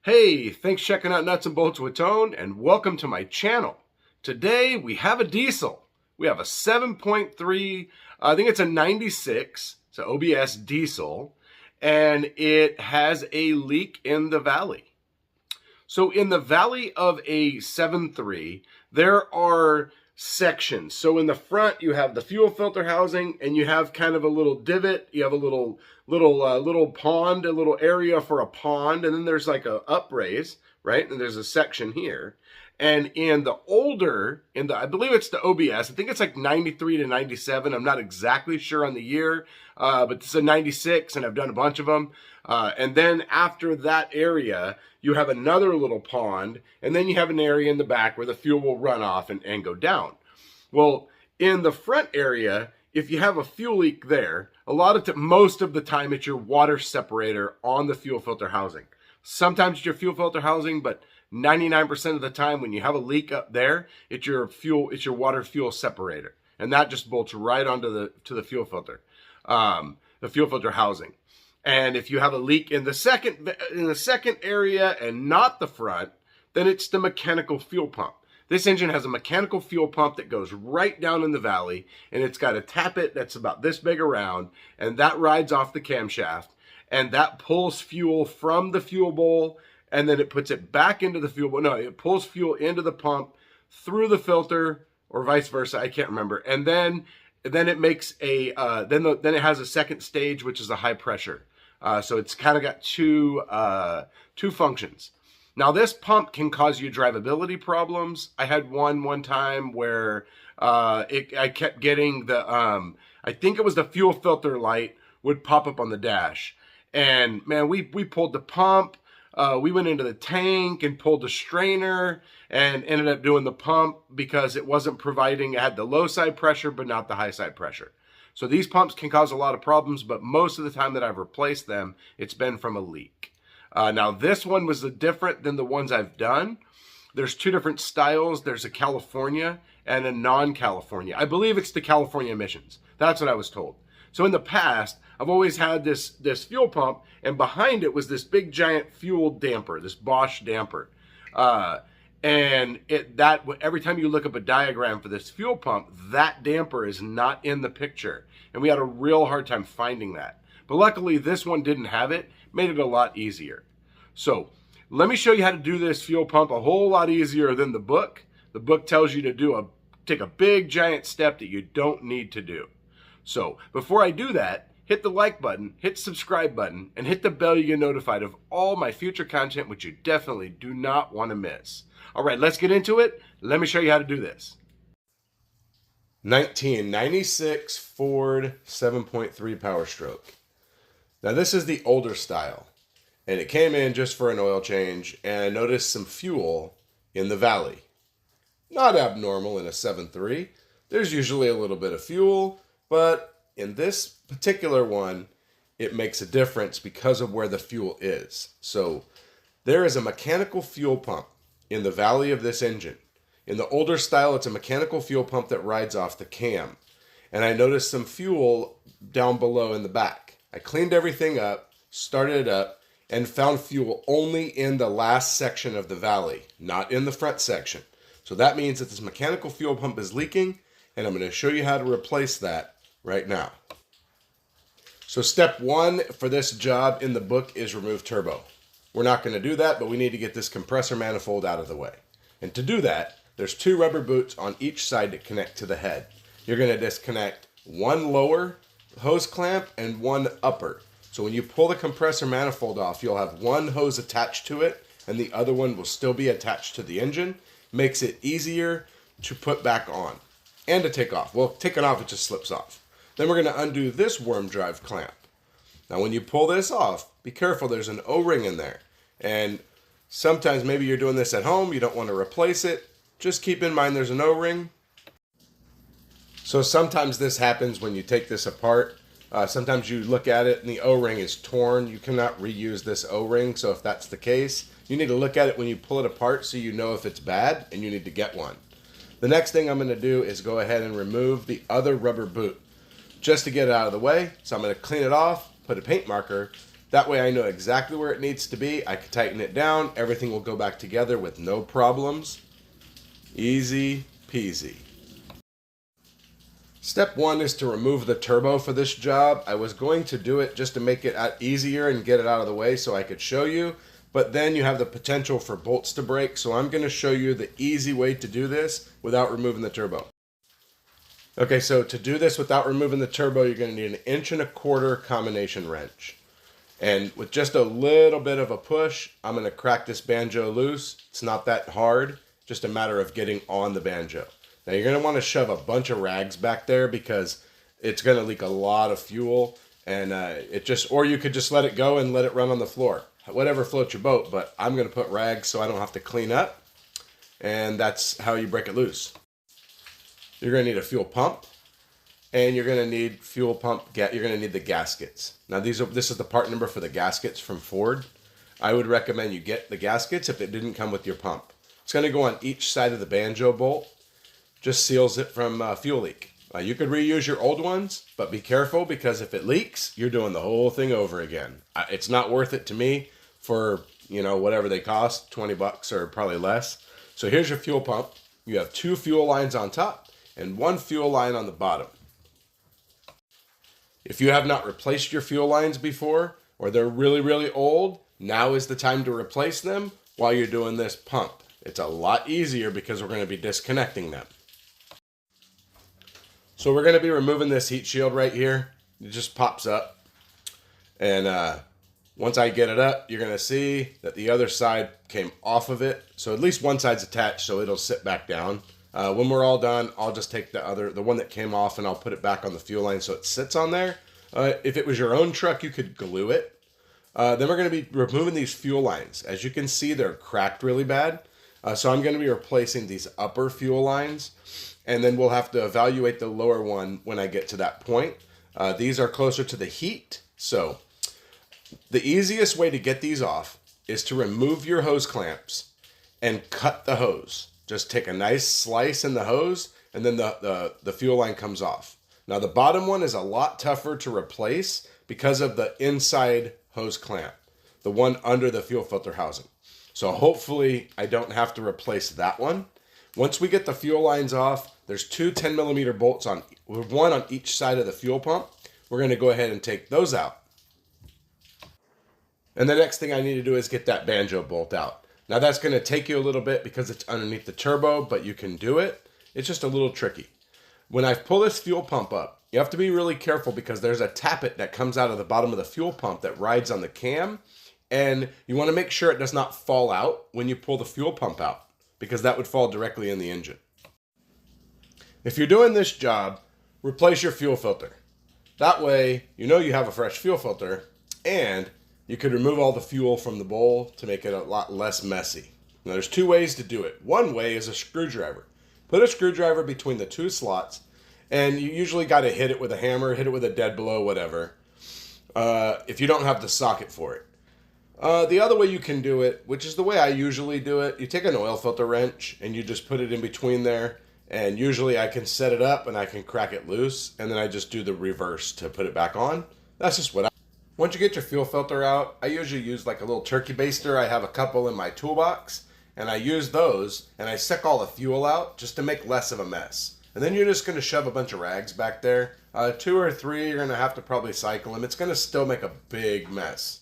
Hey, thanks for checking out Nuts and Bolts with Tone, and welcome to my channel. Today we have a diesel. We have a 7.3, I think it's a 96, it's an OBS diesel, and it has a leak in the valley. So in the valley of a 7.3, there are sections. So in the front, you have the fuel filter housing, and you have kind of a little divot. You have a little pond, a little area for a pond, and then there's like a upraise, right? And there's a section here. And in the older, I believe it's the OBS, I think it's like 93 to 97. I'm not exactly sure on the year, but it's a 96, and I've done a bunch of them. And then after that area, you have another little pond, and then you have an area in the back where the fuel will run off and go down. Well, in the front area, if you have a fuel leak there, most of the time it's your water separator on the fuel filter housing. Sometimes it's your fuel filter housing, but 99% of the time when you have a leak up there, it's your water fuel separator. And that just bolts right onto the fuel filter, the fuel filter housing. And if you have a leak in the second area and not the front, then it's the mechanical fuel pump. This engine has a mechanical fuel pump that goes right down in the valley, and it's got a tappet that's about this big around, and that rides off the camshaft, and that pulls fuel from the fuel bowl, and then it puts it back into the fuel bowl. No, it pulls fuel into the pump through the filter, or vice versa. I can't remember. And then it makes then it has a second stage, which is a high pressure. So it's kind of got two functions. Now this pump can cause you drivability problems. I had one time where I kept getting I think it was the fuel filter light would pop up on the dash. And man, we pulled the pump, we went into the tank and pulled the strainer and ended up doing the pump because it wasn't providing, it had the low side pressure but not the high side pressure. So these pumps can cause a lot of problems, but most of the time that I've replaced them, it's been from a leak. Now this one was different than the ones I've done. There's two different styles. There's a California and a non-California. I believe it's the California emissions. That's what I was told. So in the past, I've always had this fuel pump, and behind it was this big giant fuel damper, this Bosch damper. And every time you look up a diagram for this fuel pump, that damper is not in the picture. And we had a real hard time finding that. But luckily this one didn't have it, made it a lot easier. So let me show you how to do this fuel pump a whole lot easier than the book. The book tells you to take a big giant step that you don't need to do. So before I do that, hit the like button, hit the subscribe button, and hit the bell you get notified of all my future content, which you definitely do not want to miss. All right, let's get into it. Let me show you how to do this. 1996 Ford 7.3 Powerstroke. Now this is the older style, and it came in just for an oil change, and I noticed some fuel in the valley. Not abnormal in a 7.3. There's usually a little bit of fuel, but in this particular one, it makes a difference because of where the fuel is. So there is a mechanical fuel pump in the valley of this engine. In the older style, it's a mechanical fuel pump that rides off the cam. And I noticed some fuel down below in the back. I cleaned everything up, started it up, and found fuel only in the last section of the valley, not in the front section. So that means that this mechanical fuel pump is leaking, and I'm going to show you how to replace that right now. So step one for this job in the book is remove turbo. We're not going to do that, but we need to get this compressor manifold out of the way. And to do that, there's two rubber boots on each side that connect to the head. You're going to disconnect one lower hose clamp and one upper. So when you pull the compressor manifold off, you'll have one hose attached to it and the other one will still be attached to the engine. Makes it easier to put back on and to take off. Well, taking off, it just slips off. Then we're going to undo this worm drive clamp. Now when you pull this off, be careful, there's an O-ring in there. And sometimes maybe you're doing this at home, you don't want to replace it. Just keep in mind there's an O-ring. So sometimes this happens when you take this apart. Sometimes you look at it and the O-ring is torn. You cannot reuse this O-ring. So if that's the case, you need to look at it when you pull it apart so you know if it's bad and you need to get one. The next thing I'm going to do is go ahead and remove the other rubber boot just to get it out of the way. So I'm going to clean it off, put a paint marker, That way I know exactly where it needs to be. I can tighten it down. Everything will go back together with no problems. Easy peasy. Step 1 is to remove the turbo for this job. I was going to do it just to make it easier and get it out of the way so I could show you, but then you have the potential for bolts to break, so I'm going to show you the easy way to do this without removing the turbo. Okay, so to do this without removing the turbo, you're going to need 1.25 inch combination wrench. And with just a little bit of a push, I'm going to crack this banjo loose. It's not that hard, just a matter of getting on the banjo. Now you're going to want to shove a bunch of rags back there because it's going to leak a lot of fuel, and or you could just let it go and let it run on the floor. Whatever floats your boat, but I'm going to put rags so I don't have to clean up, and that's how you break it loose. You're going to need a fuel pump, and you're going to need you're going to need the gaskets. Now this is the part number for the gaskets from Ford. I would recommend you get the gaskets if it didn't come with your pump. It's going to go on each side of the banjo bolt. Just seals it from fuel leak. You could reuse your old ones, but be careful because if it leaks, you're doing the whole thing over again. It's not worth it to me for, whatever they cost, 20 bucks or probably less. So here's your fuel pump. You have 2 fuel lines on top and 1 fuel line on the bottom. If you have not replaced your fuel lines before, or they're really, really old, now is the time to replace them while you're doing this pump. It's a lot easier because we're going to be disconnecting them. So we're going to be removing this heat shield right here. It just pops up. And once I get it up, you're going to see that the other side came off of it. So at least one side's attached, so it'll sit back down. When we're all done, I'll just take the one that came off and I'll put it back on the fuel line so it sits on there. If it was your own truck, you could glue it. Then we're going to be removing these fuel lines. As you can see, they're cracked really bad. So I'm going to be replacing these upper fuel lines, and then we'll have to evaluate the lower one when I get to that point. These are closer to the heat, so the easiest way to get these off is to remove your hose clamps and cut the hose. Just take a nice slice in the hose, and then the fuel line comes off. Now the bottom one is a lot tougher to replace because of the inside hose clamp, the one under the fuel filter housing. So hopefully I don't have to replace that one. Once we get the fuel lines off, there's 2 10mm bolts one on each side of the fuel pump. We're going to go ahead and take those out. And the next thing I need to do is get that banjo bolt out. Now that's going to take you a little bit because it's underneath the turbo, but you can do it. It's just a little tricky. When I pull this fuel pump up, you have to be really careful because there's a tappet that comes out of the bottom of the fuel pump that rides on the cam. And you want to make sure it does not fall out when you pull the fuel pump out, because that would fall directly in the engine. If you're doing this job, replace your fuel filter. That way, you have a fresh fuel filter, and you could remove all the fuel from the bowl to make it a lot less messy. Now, there's 2 ways to do it. One way is a screwdriver. Put a screwdriver between the 2 slots, and you usually got to hit it with a hammer, hit it with a dead blow, whatever, if you don't have the socket for it. The other way you can do it, which is the way I usually do it, you take an oil filter wrench and you just put it in between there, and usually I can set it up and I can crack it loose, and then I just do the reverse to put it back on. That's just what Once you get your fuel filter out, I usually use like a little turkey baster. I have a couple in my toolbox, and I use those, and I suck all the fuel out just to make less of a mess. And then you're just going to shove a bunch of rags back there. 2 or 3, you're going to have to probably cycle them. It's going to still make a big mess.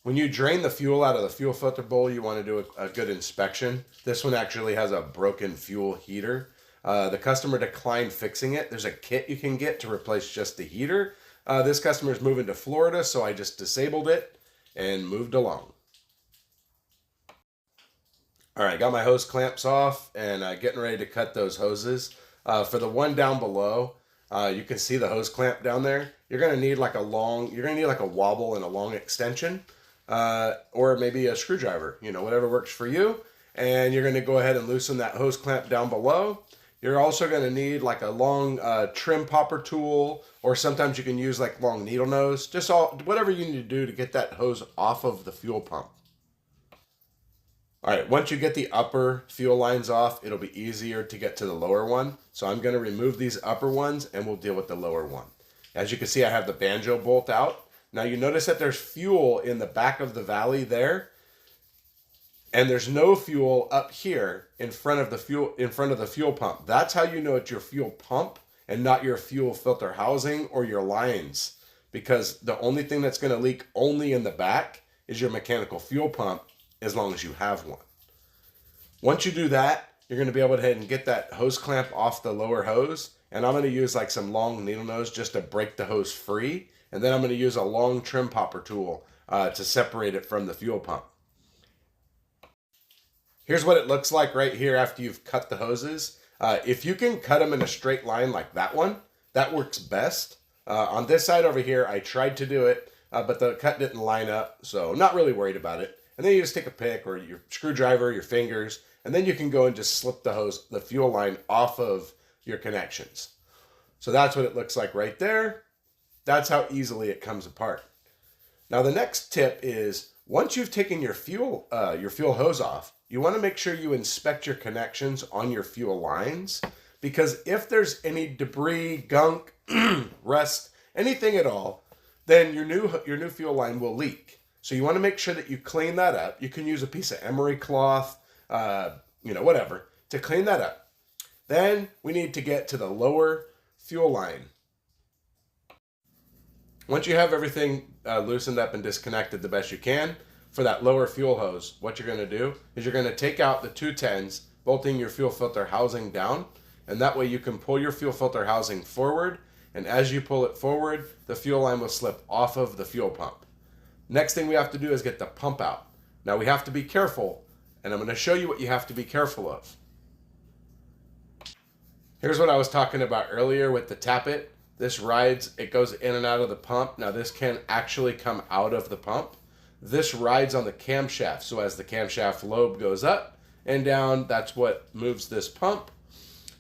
When you drain the fuel out of the fuel filter bowl, you want to do a good inspection. This one actually has a broken fuel heater. The customer declined fixing it. There's a kit you can get to replace just the heater. This customer is moving to Florida, so I just disabled it and moved along. All right, got my hose clamps off and getting ready to cut those hoses. For the one down below, you can see the hose clamp down there. You're going to need like a wobble and a long extension, or maybe a screwdriver, whatever works for you. And you're going to go ahead and loosen that hose clamp down below. You're also going to need like a long trim popper tool, or sometimes you can use like long needle nose, just whatever you need to do to get that hose off of the fuel pump. All right, once you get the upper fuel lines off, it'll be easier to get to the lower one. So I'm going to remove these upper ones and we'll deal with the lower one. As you can see, I have the banjo bolt out. Now you notice that there's fuel in the back of the valley there, and there's no fuel up here in front of the fuel pump. That's how you know it's your fuel pump and not your fuel filter housing or your lines, because the only thing that's going to leak only in the back is your mechanical fuel pump, as long as you have one. Once you do that, you're going to be able to head and get that hose clamp off the lower hose, and I'm going to use like some long needle nose just to break the hose free, and then I'm going to use a long trim popper tool to separate it from the fuel pump. Here's what it looks like right here after you've cut the hoses. If you can cut them in a straight line like that one, that works best. On this side over here, I tried to do it, but the cut didn't line up, so not really worried about it. And then you just take a pick or your screwdriver, your fingers, and then you can go and just slip the fuel line off of your connections. So that's what it looks like right there. That's how easily it comes apart. Now the next tip is, once you've taken your fuel hose off, you want to make sure you inspect your connections on your fuel lines, because if there's any debris, gunk, rust, anything at all, then your new fuel line will leak. So you want to make sure that you clean that up. You can use a piece of emery cloth, whatever, to clean that up. Then we need to get to the lower fuel line. Once you have everything loosened up and disconnected the best you can, for that lower fuel hose, what you're going to do is you're going to take out the 210s, bolting your fuel filter housing down, and that way you can pull your fuel filter housing forward, and as you pull it forward, the fuel line will slip off of the fuel pump. Next thing we have to do is get the pump out. Now we have to be careful, and I'm going to show you what you have to be careful of. Here's what I was talking about earlier with the tappet. This rides, it goes in and out of the pump. Now this can actually come out of the pump. This rides on the camshaft, so as the camshaft lobe goes up and down, that's what moves this pump.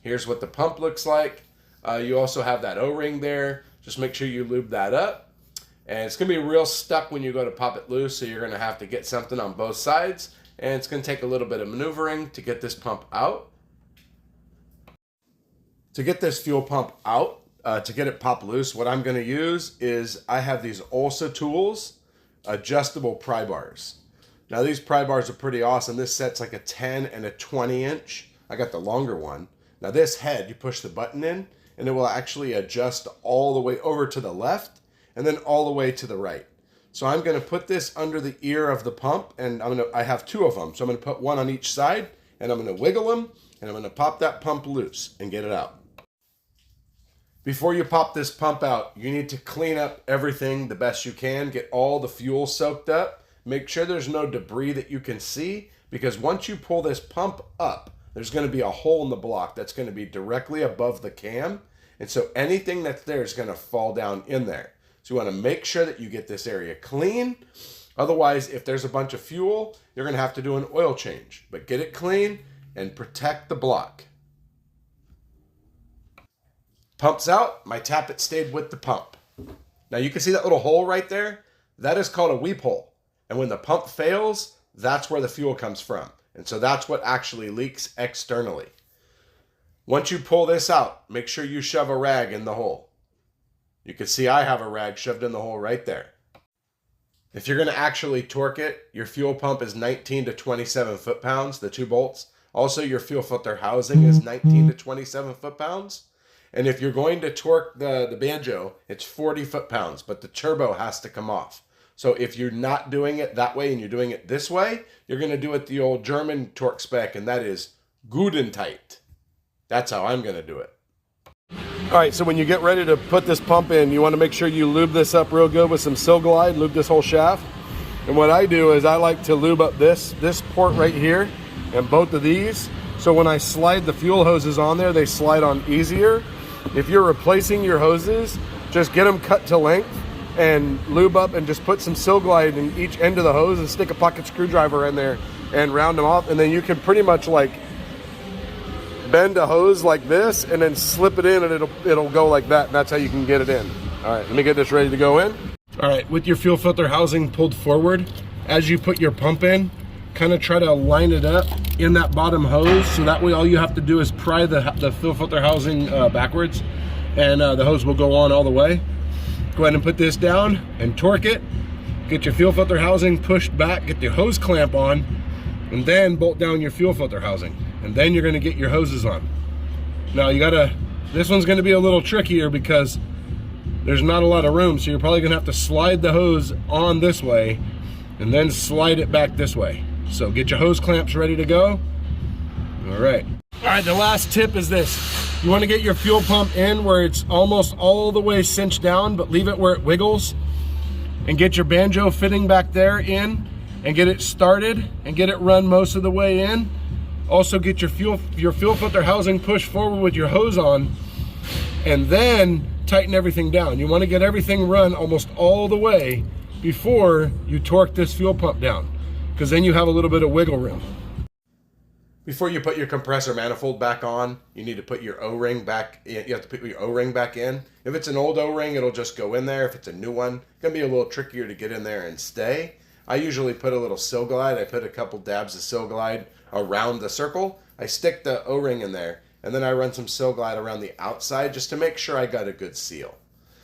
Here's what the pump looks like. You also have that O-ring there. Just make sure you lube that up. And it's going to be real stuck when you go to pop it loose, so you're going to have to get something on both sides. And it's going to take a little bit of maneuvering to get this pump out. To get this fuel pump out, to get it pop loose, what I'm going to use is I have these Olsa tools, adjustable pry bars. Now these pry bars are pretty awesome. This set's like a 10 and a 20 inch. I got the longer one. Now this head, you push the button in and it will actually adjust all the way over to the left and then all the way to the right. So I'm going to put this under the ear of the pump, and I have two of them. So I'm going to put one on each side, and I'm going to wiggle them, and I'm going to pop that pump loose and get it out. Before you pop this pump out, you need to clean up everything the best you can, get all the fuel soaked up, make sure there's no debris that you can see, because once you pull this pump up, there's going to be a hole in the block that's going to be directly above the cam, and so anything that's there is going to fall down in there. So you want to make sure that you get this area clean. Otherwise, if there's a bunch of fuel, you're going to have to do an oil change, but get it clean and protect the block. Pump's out, my tappet stayed with the pump. Now you can see that little hole right there? That is called a weep hole. And when the pump fails, that's where the fuel comes from. And so that's what actually leaks externally. Once you pull this out, make sure you shove a rag in the hole. You can see I have a rag shoved in the hole right there. If you're going to actually torque it, your fuel pump is 19 to 27 foot-pounds, the 2 bolts. Also, your fuel filter housing is 19 to 27 foot-pounds. And if you're going to torque the banjo, it's 40 foot-pounds, but the turbo has to come off. So if you're not doing it that way and you're doing it this way, you're going to do it the old German torque spec, and that is good and tight. That's how I'm going to do it. All right, so when you get ready to put this pump in, you want to make sure you lube this up real good with some Sil Glide, lube this whole shaft. And what I do is I like to lube up this port right here and both of these. So when I slide the fuel hoses on there, they slide on easier. If you're replacing your hoses, just get them cut to length and lube up and just put some Sil Glide in each end of the hose and stick a pocket screwdriver in there and round them off. And then you can pretty much like bend a hose like this and then slip it in, and it'll go like that, and that's how you can get it in. All right, let me get this ready to go in. All right, with your fuel filter housing pulled forward, as you put your pump in, kind of try to line it up in that bottom hose, so that way all you have to do is pry the fuel filter housing backwards, and the hose will go on all the way. go ahead and put this down and torque it. Get your fuel filter housing pushed back, get the hose clamp on, and then bolt down your fuel filter housing. And then you're gonna get your hoses on. Now this one's gonna be a little trickier because there's not a lot of room, so you're probably gonna have to slide the hose on this way and then slide it back this way. So get your hose clamps ready to go. All right, the last tip is this. You wanna get your fuel pump in where it's almost all the way cinched down, but leave it where it wiggles, and get your banjo fitting back there in and get it started and get it run most of the way in. Also get your fuel filter housing pushed forward with your hose on, and then tighten everything down. You want to get everything run almost all the way before you torque this fuel pump down, because then you have a little bit of wiggle room. Before you put your compressor manifold back on, you need to put your O-ring back in. You have to put your O-ring back in. If it's an old O-ring, it'll just go in there. If it's a new one, it's gonna be a little trickier to get in there and stay. I usually put a little Sil-Glide. I put a couple dabs of Sil-Glide around the circle. I stick the O-ring in there, and then I run some Sil-Glide around the outside just to make sure I got a good seal.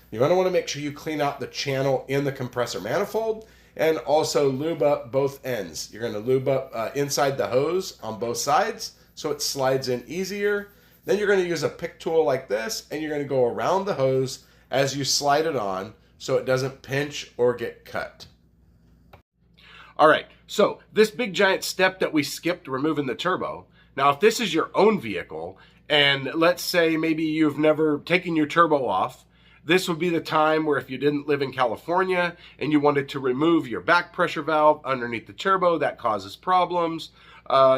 You're going to want to make sure you clean out the channel in the compressor manifold and also lube up both ends. You're going to lube up inside the hose on both sides so it slides in easier. Then you're going to use a pick tool like this, and you're going to go around the hose as you slide it on so it doesn't pinch or get cut. All right, so this big giant step that we skipped, removing the turbo. Now, if this is your own vehicle, and let's say maybe you've never taken your turbo off, this would be the time where if you didn't live in California and you wanted to remove your back pressure valve underneath the turbo, that causes problems.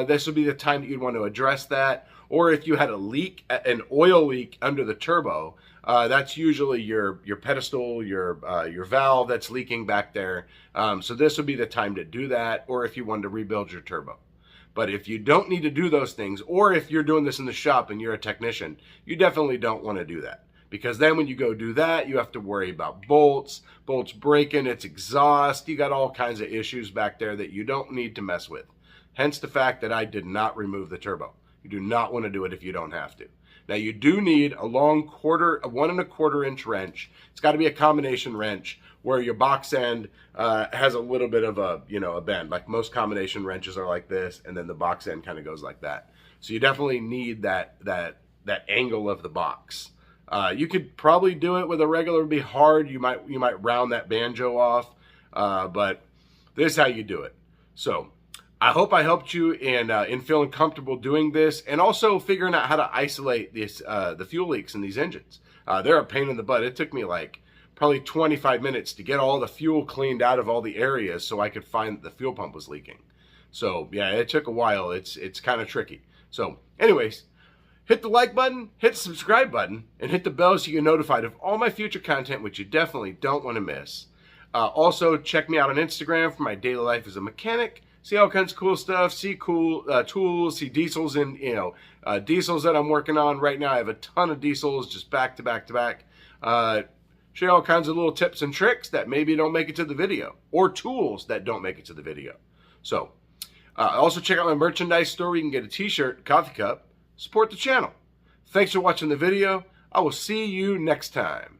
This would be the time that you'd want to address that. Or if you had a leak, an oil leak under the turbo, that's usually your pedestal, your valve that's leaking back there. So this would be the time to do that, or if you wanted to rebuild your turbo. But if you don't need to do those things, or if you're doing this in the shop and you're a technician, you definitely don't want to do that. Because then when you go do that, you have to worry about bolts breaking, its exhaust. You got all kinds of issues back there that you don't need to mess with. Hence the fact that I did not remove the turbo. You do not want to do it if you don't have to. Now you do need a long 1¼ inch wrench. It's got to be a combination wrench where your box end has a little bit of a bend. Like most combination wrenches are like this, and then the box end kind of goes like that. So you definitely need that angle of the box. You could probably do it with a regular. It'd be hard. You might round that banjo off, but this is how you do it. So I hope I helped you in feeling comfortable doing this, and also figuring out how to isolate this the fuel leaks in these engines. They're a pain in the butt. It took me like probably 25 minutes to get all the fuel cleaned out of all the areas so I could find that the fuel pump was leaking. So yeah, it took a while. It's kind of tricky. So anyways, hit the like button, hit the subscribe button, and hit the bell so you get notified of all my future content, which you definitely don't want to miss. Also, check me out on Instagram for my daily life as a mechanic. See all kinds of cool stuff, see cool tools, see diesels and diesels that I'm working on right now. I have a ton of diesels just back to back to back. Show you all kinds of little tips and tricks that maybe don't make it to the video, or tools that don't make it to the video. So also check out my merchandise store where you can get a t-shirt, coffee cup, support the channel. Thanks for watching the video. I will see you next time.